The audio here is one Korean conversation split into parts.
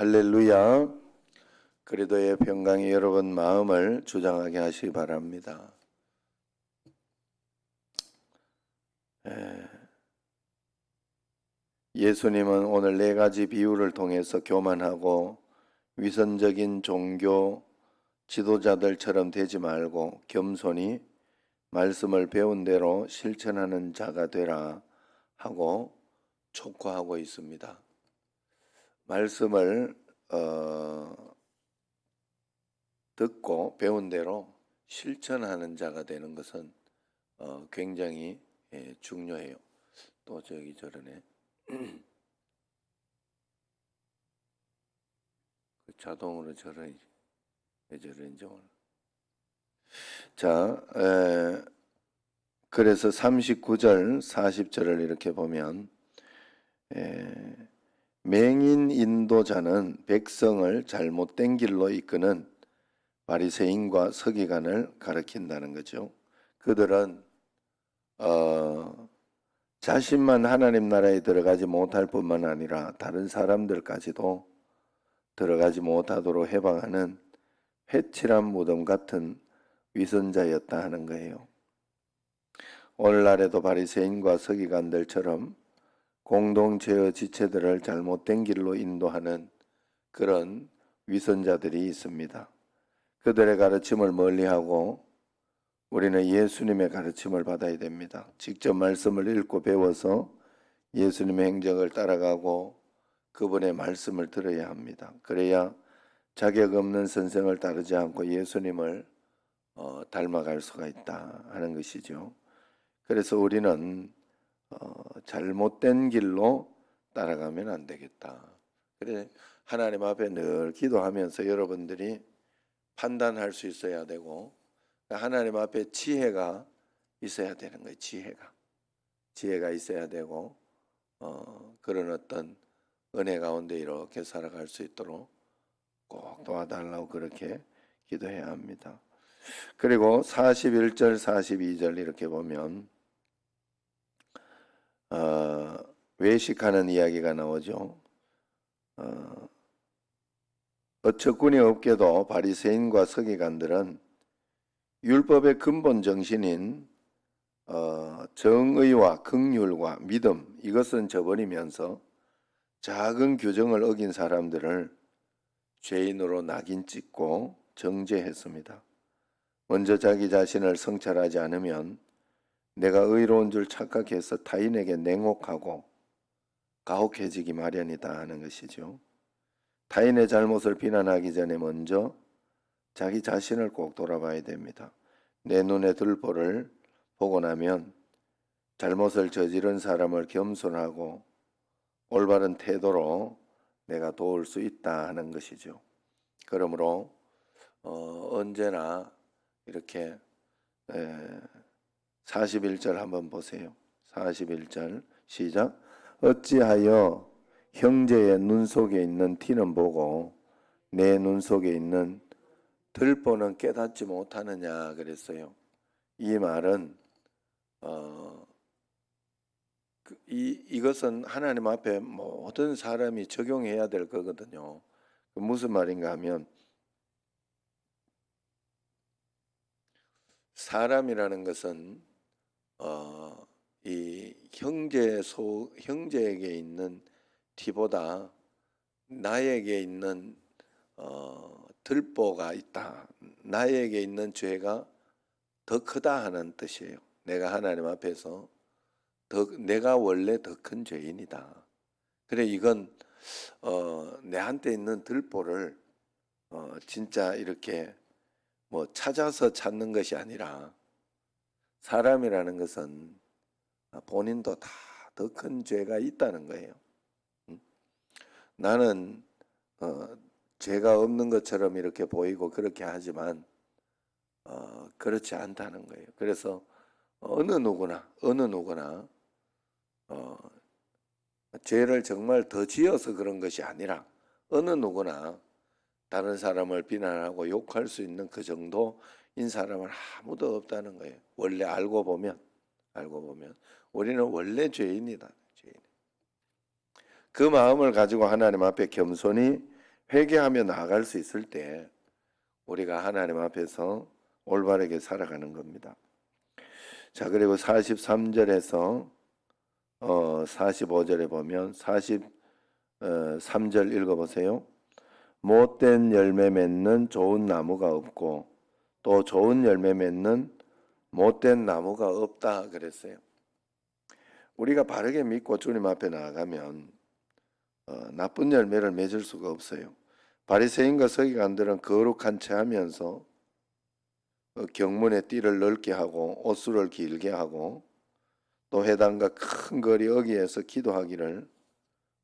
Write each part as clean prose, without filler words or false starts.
할렐루야. 그리스도의 평강이 여러분 마음을 주장하게 하시기 바랍니다. 예수님은 오늘 네 가지 비유를 통해서 교만하고 위선적인 종교 지도자들처럼 되지 말고 겸손히 말씀을 배운 대로 실천하는 자가 되라 하고 촉구하고 있습니다. 말씀을 듣고 배운 대로 실천하는 자가 되는 것은 굉장히 중요해요. 또 저기 저러네. 자동으로 저러니 왜 저러는지 오늘. 자, 그래서 39절 40절을 이렇게 보면 맹인 인도자는 백성을 잘못된 길로 이끄는 바리새인과 서기관을 가리킨다는 거죠. 그들은 자신만 하나님 나라에 들어가지 못할 뿐만 아니라 다른 사람들까지도 들어가지 못하도록 해방하는 회칠한 무덤 같은 위선자였다 하는 거예요. 오늘날에도 바리새인과 서기관들처럼 공동체의 지체들을 잘못된 길로 인도하는 그런 위선자들이 있습니다. 그들의 가르침을 멀리하고 우리는 예수님의 가르침을 받아야 됩니다. 직접 말씀을 읽고 배워서 예수님의 행적을 따라가고 그분의 말씀을 들어야 합니다. 그래야 자격 없는 선생을 따르지 않고 예수님을 닮아갈 수가 있다 하는 것이죠. 그래서 우리는 잘못된 길로 따라가면 안 되겠다. 그래 하나님 앞에 늘 기도하면서 여러분들이 판단할 수 있어야 되고 하나님 앞에 지혜가 있어야 되는 거예요. 지혜가 있어야 되고 그런 어떤 은혜 가운데 이렇게 살아갈 수 있도록 꼭 도와달라고 그렇게 기도해야 합니다. 그리고 41절 42절 이렇게 보면 외식하는 이야기가 나오죠. 어처구니 없게도 바리새인과 서기관들은 율법의 근본 정신인 정의와 긍휼과 믿음 이것은 저버리면서 작은 규정을 어긴 사람들을 죄인으로 낙인 찍고 정죄했습니다. 먼저 자기 자신을 성찰하지 않으면 내가 의로운 줄 착각해서 타인에게 냉혹하고 가혹해지기 마련이다 하는 것이죠. 타인의 잘못을 비난하기 전에 먼저 자기 자신을 꼭 돌아봐야 됩니다. 내 눈에 들보를 보고 나면 잘못을 저지른 사람을 겸손하고 올바른 태도로 내가 도울 수 있다 하는 것이죠. 그러므로 언제나 이렇게 41절 한번 보세요. 41절 시작. 어찌하여 형제의 눈 속에 있는 티는 보고 내 눈 속에 있는 들보는 깨닫지 못하느냐 그랬어요. 이 말은 이것은 하나님 앞에 모든 사람이 적용해야 될 거거든요. 무슨 말인가 하면 사람이라는 것은 이 형제에게 있는 티보다 나에게 있는 들보가 있다. 나에게 있는 죄가 더 크다 하는 뜻이에요. 내가 하나님 앞에서 내가 원래 더 큰 죄인이다. 그래 이건 내한테 있는 들보를 진짜 이렇게 찾아서 찾는 것이 아니라 사람이라는 것은 본인도 다 더 큰 죄가 있다는 거예요. 나는 죄가 없는 것처럼 이렇게 보이고 그렇게 하지만 그렇지 않다는 거예요. 그래서 어느 누구나 죄를 정말 더 지어서 그런 것이 아니라 어느 누구나 다른 사람을 비난하고 욕할 수 있는 그 정도인 사람은 아무도 없다는 거예요. 원래 알고 보면 우리는 원래 죄인이다. 그 마음을 가지고 하나님 앞에 겸손히 회개하며 나아갈 수 있을 때 우리가 하나님 앞에서 올바르게 살아가는 겁니다. 자, 그리고 43절에서 45절에 보면 43절 읽어보세요. 못된 열매 맺는 좋은 나무가 없고 또 좋은 열매 맺는 못된 나무가 없다 그랬어요. 우리가 바르게 믿고 주님 앞에 나아가면 나쁜 열매를 맺을 수가 없어요. 바리새인과 서기관들은 거룩한 채 하면서 경문의 띠를 넓게 하고 옷수를 길게 하고 또 회당과 큰 거리 어귀에서 기도하기를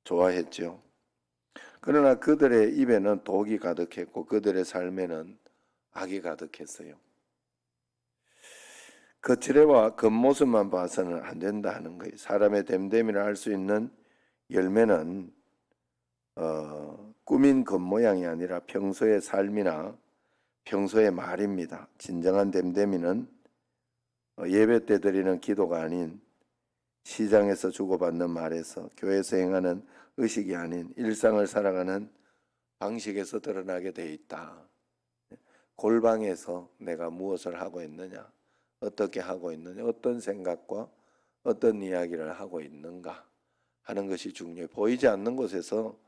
좋아했죠. 그러나 그들의 입에는 독이 가득했고 그들의 삶에는 악이 가득했어요. 겉으레와 겉모습만 봐서는 안 된다는 거예요. 사람의 됨됨이를 알 수 있는 열매는 꾸민 겉모양이 아니라 평소의 삶이나 평소의 말입니다. 진정한 됨됨이는 예배 때 드리는 기도가 아닌 시장에서 주고받는 말에서 교회에서 행하는 의식이 아닌 일상을 살아가는 방식에서 드러나게 돼 있다. 골방에서 내가 무엇을 하고 있느냐, 어떻게 하고 있느냐, 어떤 생각과 어떤 이야기를 하고 있는가 하는 것이 중요해. 보이지 않는 곳에서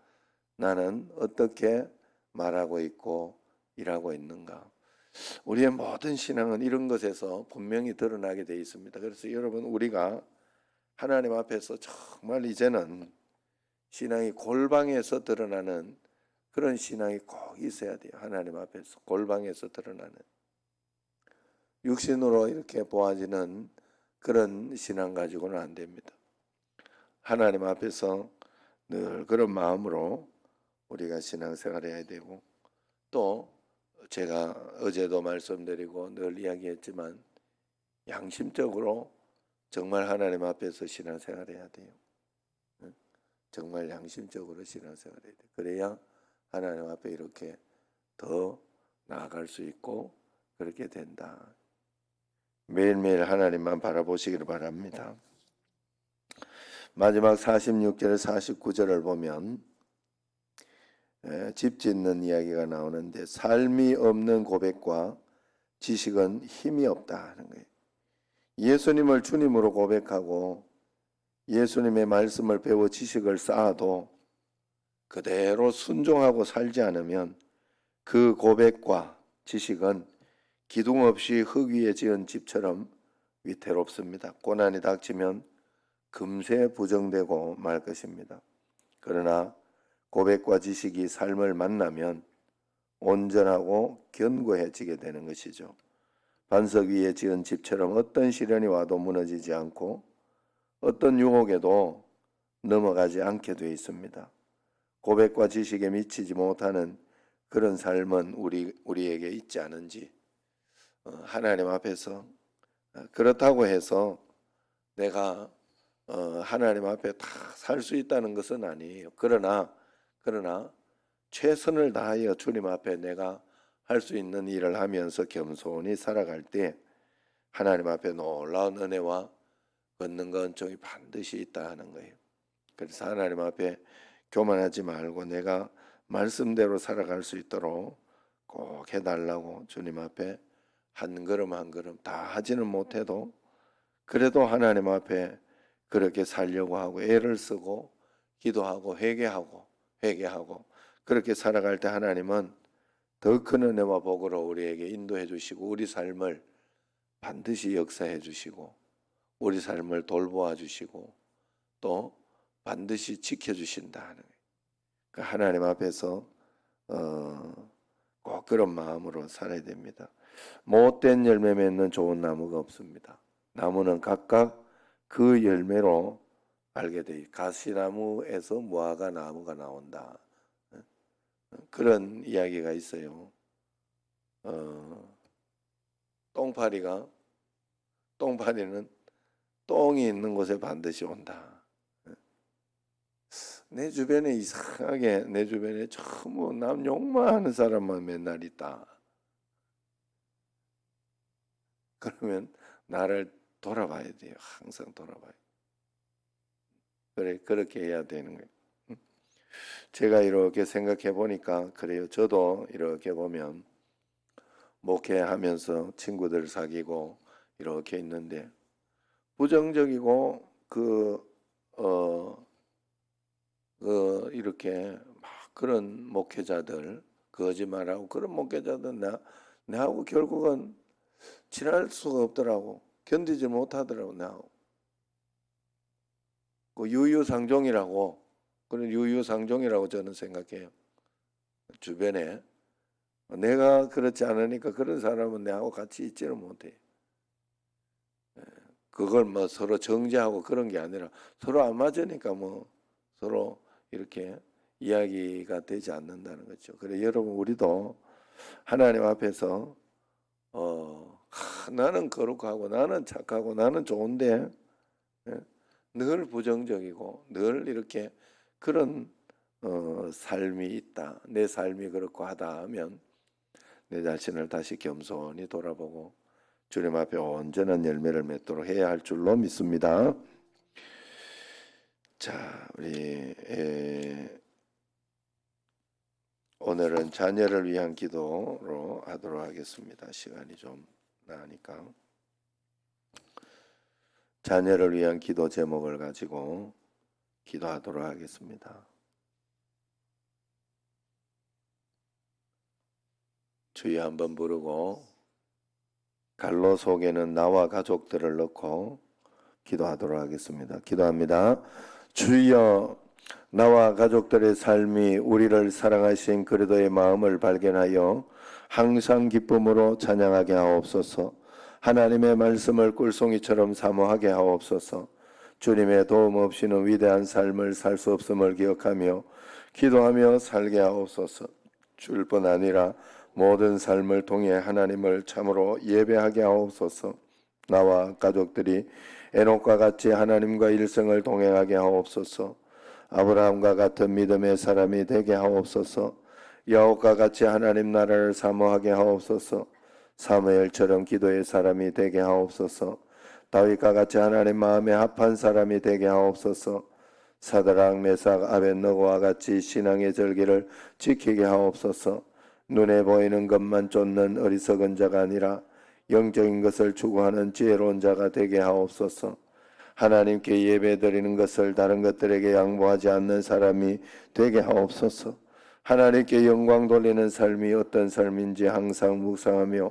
나는 어떻게 말하고 있고 일하고 있는가. 우리의 모든 신앙은 이런 것에서 분명히 드러나게 돼 있습니다. 그래서 여러분, 우리가 하나님 앞에서 정말 이제는 신앙이 골방에서 드러나는 그런 신앙이 꼭 있어야 돼요. 하나님 앞에서 골방에서 드러나는, 육신으로 이렇게 보아지는 그런 신앙 가지고는 안 됩니다. 하나님 앞에서 늘 그런 마음으로 우리가 신앙생활 해야 되고, 또 제가 어제도 말씀드리고 늘 이야기했지만 양심적으로 정말 하나님 앞에서 신앙생활 해야 돼요. 정말 양심적으로 신앙생활 해야 돼요. 그래야 하나님 앞에 이렇게 더 나아갈 수 있고 그렇게 된다. 매일매일 하나님만 바라보시기를 바랍니다. 마지막 46절 49절을 보면 집 짓는 이야기가 나오는데, 삶이 없는 고백과 지식은 힘이 없다 하는 거예요. 예수님을 주님으로 고백하고 예수님의 말씀을 배워 지식을 쌓아도 그대로 순종하고 살지 않으면 그 고백과 지식은 기둥 없이 흙 위에 지은 집처럼 위태롭습니다. 고난이 닥치면 금세 부정되고 말 것입니다. 그러나 고백과 지식이 삶을 만나면 온전하고 견고해지게 되는 것이죠. 반석 위에 지은 집처럼 어떤 시련이 와도 무너지지 않고 어떤 유혹에도 넘어가지 않게 되어 있습니다. 고백과 지식에 미치지 못하는 그런 삶은 우리에게 있지 않은지, 하나님 앞에서 그렇다고 해서 내가 하나님 앞에 다 살 수 있다는 것은 아니에요. 그러나 최선을 다하여 주님 앞에 내가 할 수 있는 일을 하면서 겸손히 살아갈 때 하나님 앞에 놀라운 은혜와 권능과 은총이 반드시 있다 하는 거예요. 그래서 하나님 앞에 교만하지 말고 내가 말씀대로 살아갈 수 있도록 꼭 해달라고 주님 앞에 한 걸음 한 걸음, 다 하지는 못해도 그래도 하나님 앞에 그렇게 살려고 하고 애를 쓰고 기도하고 회개하고 그렇게 살아갈 때 하나님은 더 큰 은혜와 복으로 우리에게 인도해 주시고 우리 삶을 반드시 역사해 주시고 우리 삶을 돌보아 주시고 또 반드시 지켜주신다 하는 거예요. 그러니까 하나님 앞에서 꼭 그런 마음으로 살아야 됩니다. 못된 열매 맺는 좋은 나무가 없습니다. 나무는 각각 그 열매로 알게 돼요. 가시나무에서 무화과 나무가 나온다. 그런 이야기가 있어요. 똥파리는 똥이 있는 곳에 반드시 온다. 내 주변에 이상하게 내 주변에 전부 남 욕만 하는 사람만 맨날 있다. 그러면 나를 돌아봐야 돼요. 항상 돌아봐요. 그래, 그렇게 해야 되는 거예요. 제가 이렇게 생각해 보니까 그래요. 저도 이렇게 보면 목회하면서 친구들 사귀고 이렇게 있는데 부정적이고 이렇게 막 그런 목회자들 거짓말하고 그런 목회자들 내하고 결국은 친할 수가 없더라고. 견디지 못하더라고 나하고. 그 유유상종이라고 그런 유유상종이라고 저는 생각해요. 주변에 내가 그렇지 않으니까 그런 사람은 내하고 같이 있지를 못해. 그걸 뭐 서로 정죄하고 그런 게 아니라 서로 안 맞으니까 뭐 서로 이렇게 이야기가 되지 않는다는 거죠. 그래 여러분 우리도 하나님 앞에서 나는 거룩하고 나는 착하고 나는 좋은데 늘 부정적이고 늘 이렇게 그런 삶이 있다. 내 삶이 그렇고 하다 하면 내 자신을 다시 겸손히 돌아보고 주님 앞에 온전한 열매를 맺도록 해야 할 줄로 믿습니다. 자, 우리 오늘은 자녀를 위한 기도로 하도록 하겠습니다. 시간이 좀 나니까 자녀를 위한 기도 제목을 가지고 기도하도록 하겠습니다. 주여 한번 부르고 갈로 속에는 나와 가족들을 넣고 기도하도록 하겠습니다. 기도합니다. 주여 나와 가족들의 삶이 우리를 사랑하신 그리스도의 마음을 발견하여 항상 기쁨으로 찬양하게 하옵소서. 하나님의 말씀을 꿀송이처럼 사모하게 하옵소서. 주님의 도움 없이는 위대한 삶을 살 수 없음을 기억하며 기도하며 살게 하옵소서. 줄 뿐 아니라 모든 삶을 통해 하나님을 참으로 예배하게 하옵소서. 나와 가족들이 에녹과 같이 하나님과 일생을 동행하게 하옵소서. 아브라함과 같은 믿음의 사람이 되게 하옵소서. 야곱과 같이 하나님 나라를 사모하게 하옵소서. 사무엘처럼 기도의 사람이 되게 하옵소서. 다윗과 같이 하나님 마음에 합한 사람이 되게 하옵소서. 사드락 메삭 아벳느고와 같이 신앙의 절기를 지키게 하옵소서. 눈에 보이는 것만 쫓는 어리석은 자가 아니라 영적인 것을 추구하는 지혜로운 자가 되게 하옵소서. 하나님께 예배드리는 것을 다른 것들에게 양보하지 않는 사람이 되게 하옵소서. 하나님께 영광 돌리는 삶이 어떤 삶인지 항상 묵상하며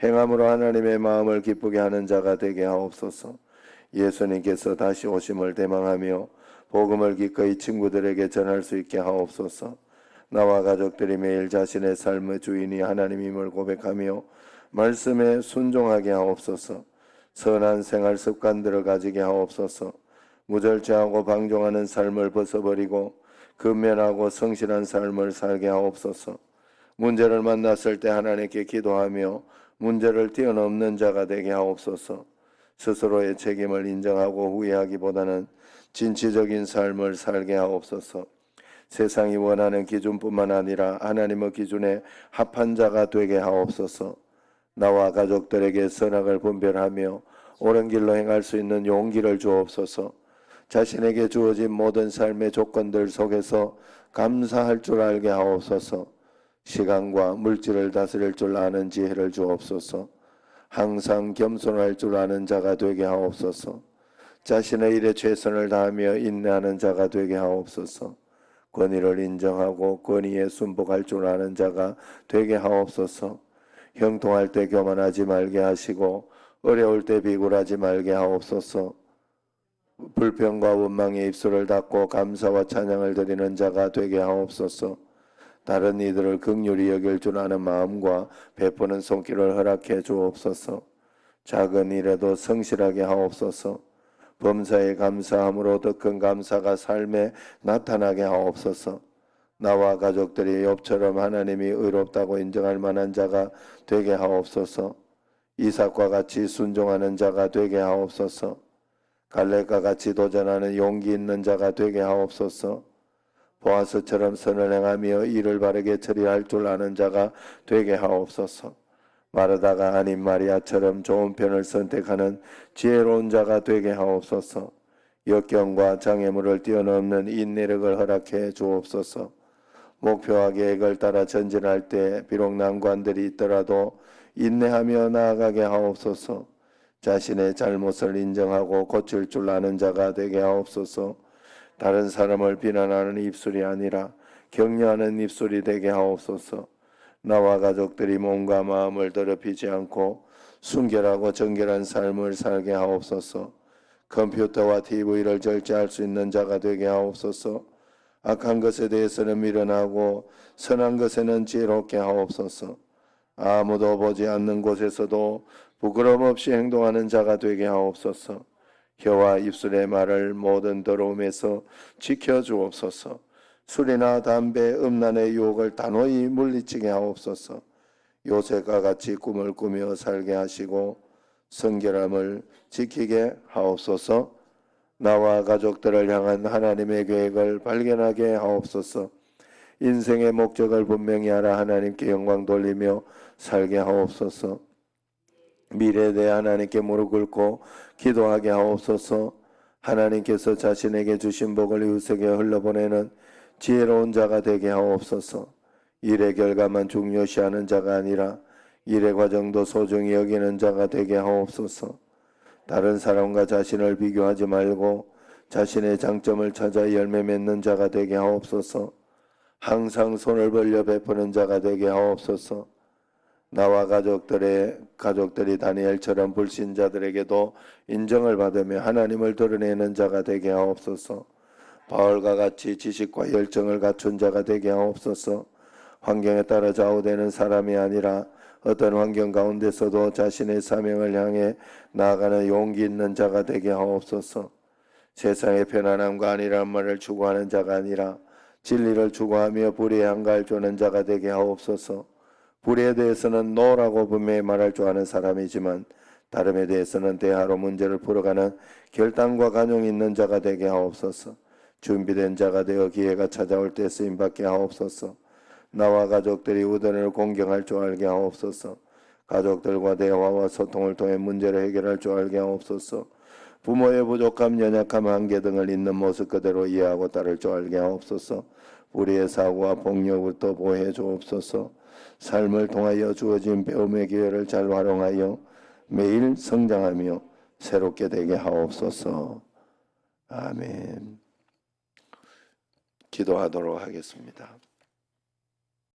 행함으로 하나님의 마음을 기쁘게 하는 자가 되게 하옵소서. 예수님께서 다시 오심을 대망하며 복음을 기꺼이 친구들에게 전할 수 있게 하옵소서. 나와 가족들이 매일 자신의 삶의 주인이 하나님임을 고백하며 말씀에 순종하게 하옵소서. 선한 생활 습관들을 가지게 하옵소서. 무절제하고 방종하는 삶을 벗어버리고 근면하고 성실한 삶을 살게 하옵소서. 문제를 만났을 때 하나님께 기도하며 문제를 뛰어넘는 자가 되게 하옵소서. 스스로의 책임을 인정하고 후회하기보다는 진취적인 삶을 살게 하옵소서. 세상이 원하는 기준뿐만 아니라 하나님의 기준에 합한 자가 되게 하옵소서. 나와 가족들에게 선악을 분별하며 옳은 길로 행할 수 있는 용기를 주옵소서. 자신에게 주어진 모든 삶의 조건들 속에서 감사할 줄 알게 하옵소서. 시간과 물질을 다스릴 줄 아는 지혜를 주옵소서. 항상 겸손할 줄 아는 자가 되게 하옵소서. 자신의 일에 최선을 다하며 인내하는 자가 되게 하옵소서. 권위를 인정하고 권위에 순복할 줄 아는 자가 되게 하옵소서. 형통할 때 교만하지 말게 하시고 어려울 때 비굴하지 말게 하옵소서. 불평과 원망의 입술을 닫고 감사와 찬양을 드리는 자가 되게 하옵소서. 다른 이들을 긍휼히 여길 줄 아는 마음과 베푸는 손길을 허락해 주옵소서. 작은 일에도 성실하게 하옵소서. 범사에 감사함으로 더 큰 감사가 삶에 나타나게 하옵소서. 나와 가족들이 욥처럼 하나님이 의롭다고 인정할 만한 자가 되게 하옵소서. 이삭과 같이 순종하는 자가 되게 하옵소서. 갈렙과 같이 도전하는 용기 있는 자가 되게 하옵소서. 보아스처럼 선을 행하며 일을 바르게 처리할 줄 아는 자가 되게 하옵소서. 마르다가 아닌 마리아처럼 좋은 편을 선택하는 지혜로운 자가 되게 하옵소서. 역경과 장애물을 뛰어넘는 인내력을 허락해 주옵소서. 목표와 계획을 따라 전진할 때 비록 난관들이 있더라도 인내하며 나아가게 하옵소서. 자신의 잘못을 인정하고 고칠 줄 아는 자가 되게 하옵소서. 다른 사람을 비난하는 입술이 아니라 격려하는 입술이 되게 하옵소서. 나와 가족들이 몸과 마음을 더럽히지 않고 순결하고 정결한 삶을 살게 하옵소서. 컴퓨터와 TV를 절제할 수 있는 자가 되게 하옵소서. 악한 것에 대해서는 미련하고 선한 것에는 지혜롭게 하옵소서. 아무도 보지 않는 곳에서도 부끄럼 없이 행동하는 자가 되게 하옵소서. 혀와 입술의 말을 모든 더러움에서 지켜주옵소서. 술이나 담배, 음란의 유혹을 단호히 물리치게 하옵소서. 요셉과 같이 꿈을 꾸며 살게 하시고 성결함을 지키게 하옵소서. 나와 가족들을 향한 하나님의 계획을 발견하게 하옵소서. 인생의 목적을 분명히 알아 하나님께 영광 돌리며 살게 하옵소서. 미래에 대해 하나님께 무릎 꿇고 기도하게 하옵소서. 하나님께서 자신에게 주신 복을 이웃에게 흘러보내는 지혜로운 자가 되게 하옵소서. 일의 결과만 중요시하는 자가 아니라 일의 과정도 소중히 여기는 자가 되게 하옵소서. 다른 사람과 자신을 비교하지 말고 자신의 장점을 찾아 열매 맺는 자가 되게 하옵소서. 항상 손을 벌려 베푸는 자가 되게 하옵소서. 나와 가족들이 다니엘처럼 불신자들에게도 인정을 받으며 하나님을 드러내는 자가 되게 하옵소서. 바울과 같이 지식과 열정을 갖춘 자가 되게 하옵소서. 환경에 따라 좌우되는 사람이 아니라 어떤 환경 가운데서도 자신의 사명을 향해 나아가는 용기 있는 자가 되게 하옵소서. 세상의 편안함과 안일함만을 추구하는 자가 아니라 진리를 추구하며 불의에 한가할 주는 자가 되게 하옵소서. 불의에 대해서는 노라고 분명히 말할 줄 아는 사람이지만 다름에 대해서는 대화로 문제를 풀어가는 결단과 간용이 있는 자가 되게 하옵소서. 준비된 자가 되어 기회가 찾아올 때 쓰임받게 하옵소서. 나와 가족들이 우단을 공경할 줄 알게 하옵소서. 가족들과 대화와 소통을 통해 문제를 해결할 줄 알게 하옵소서. 부모의 부족함, 연약함, 한계 등을 있는 모습 그대로 이해하고 따를 줄 알게 하옵소서. 불의의 사고와 폭력부터 보호해 주옵소서. 삶을 통하여 주어진 배움의 기회를 잘 활용하여 매일 성장하며 새롭게 되게 하옵소서. 아멘. 기도하도록 하겠습니다.